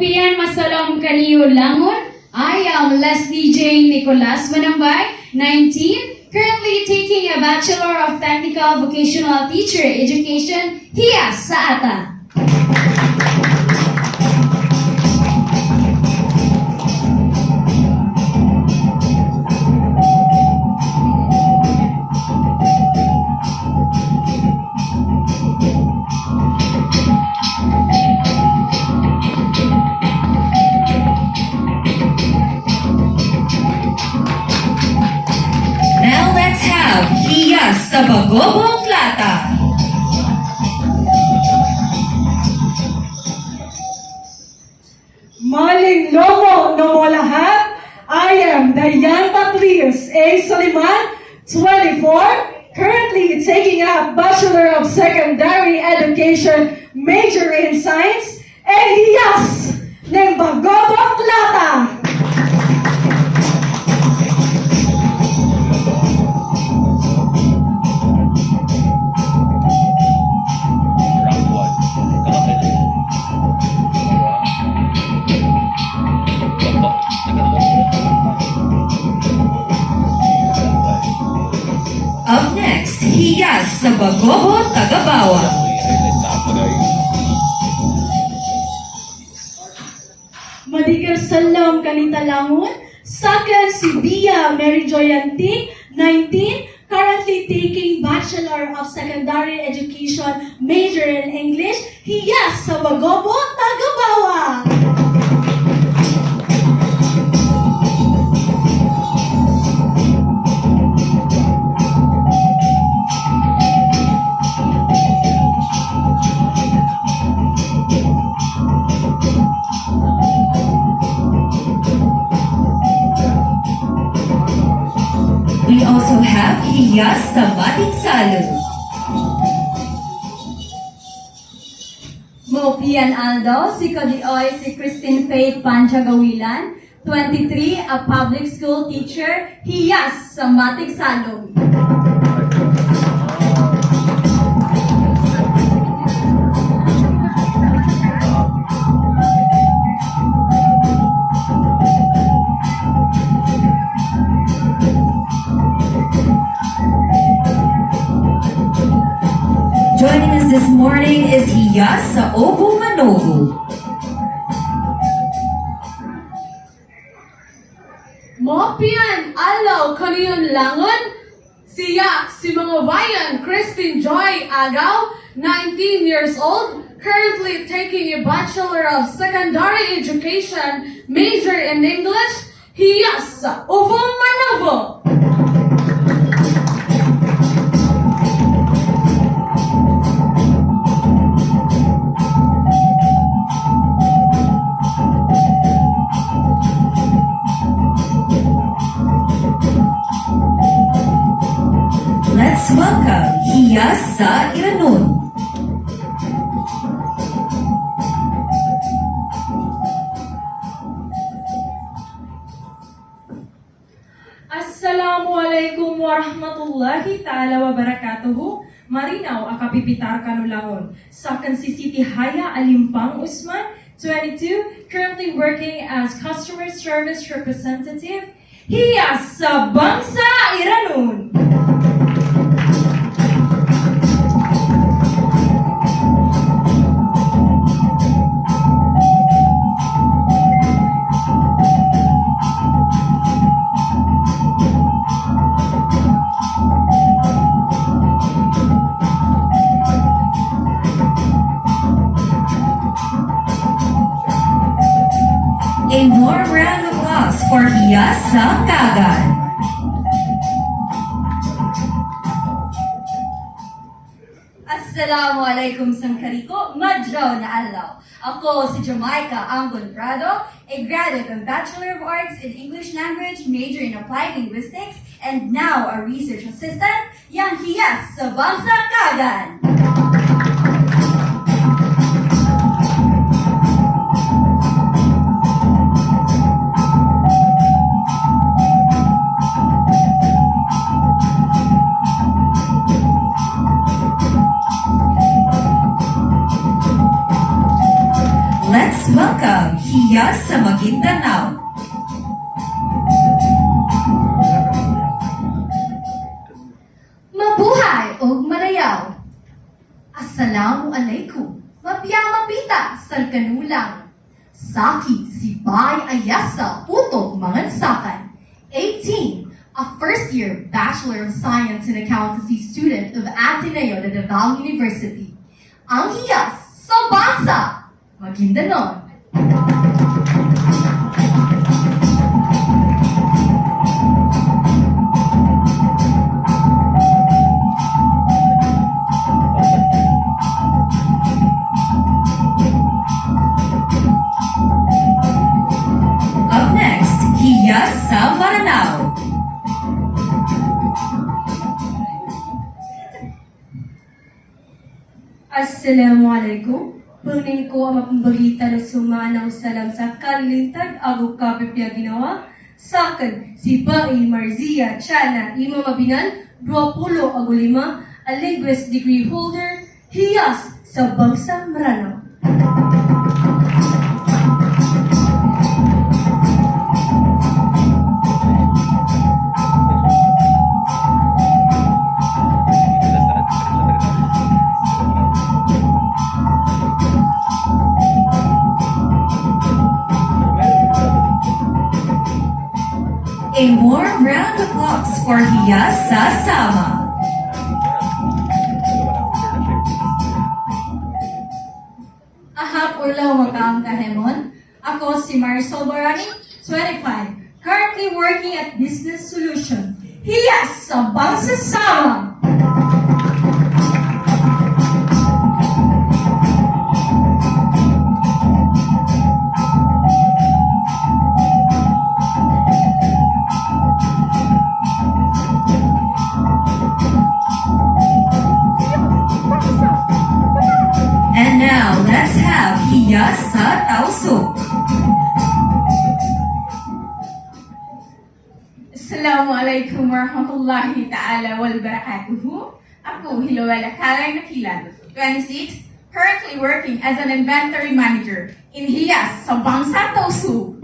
Mopian masalom kaniyo langon. I am Leslie Jane Nicolas Manambay, 19, currently taking a Bachelor of Technical Vocational Teacher Education here sa ATA. Now let's have Hiya sa Bagobong Plata. Maling lomo no mo lahat. I am Dayan Patrius A. Soliman, 24, currently taking up Bachelor of Secondary Education, major in Science, and hiyas ng Bagobong Plata. Up next, Hiya sa Bagobo, Tagabawa. Madigal salam kanita langon. Second si Bia Mary Joyanti, 19, currently taking Bachelor of Secondary Education, major in English. Hiyas sa Bagobo, Tagabawa. We also have Hiya sa Batik Salo. Mopian Aldo, si Kadioy, si Christine Faith Panchagawilan, 23, a public school teacher, hiyas sa Matik Salong. Joining us this morning is Hiya sa Obo Manobo. Mopian alaw kaniyon langon. Siya si mga bayan Christine Joy Agaw, 19 years old, currently taking a Bachelor of Secondary Education, major in English. Hiya sa Obo Manobo. Let's welcome Hiya sa Iranon. Assalamualaikum warahmatullahi ta'ala wabarakatuhu. Marinaw akapipitar kanulangon. Sakan si Siti Haya Alimpang Usman, 22, currently working as customer service representative. Hiya sa Bangsa Iranon. A warm round of applause for Hiya sa Kagan. Assalamualaikum sangkariko, madraw na alaw. Ako si Jamaica Angon Prado, a graduate of Bachelor of Arts in English Language, major in Applied Linguistics, and now a research assistant, yang hiyas sa Bangsa Kagan. Let's welcome hiyas sa Maguindanao. Mabuhay og marayaw. Assalamu alaikum. Mapiyamapita sa kanulang. Saki si Bay Ayasa Utog Mangansakan. 18. A first-year Bachelor of Science in Accountancy student of Ateneo de Davao University. Ang hiyas sa bansa, Maguindanao. Up next, hiyas sa Maranao. Assalamualaikum. Pangnin ko ang mapambalita ng sumanaw salam sa kalintag ago kapipya ginawa. Sakan, si Bai Marzia Chana Ima Mabinan, 20 agulima, a linguist degree holder, hiyas sa Bangsa Maranao. A warm round of applause for hiyas sa Sama. Ahap ulaw makaang kahemon. Ako si Marisol Barani, 25, currently working at Business Solution. Hiyas sa Bangsa Sama! And now, let's have hiyas sa Tausug. Assalamualaikum warahmatullahi ta'ala wal barakatuhu. Ako, Hilawala Kalay Nakilan, 26, currently working as an inventory manager in Hiyas sa Bangsa Tausug.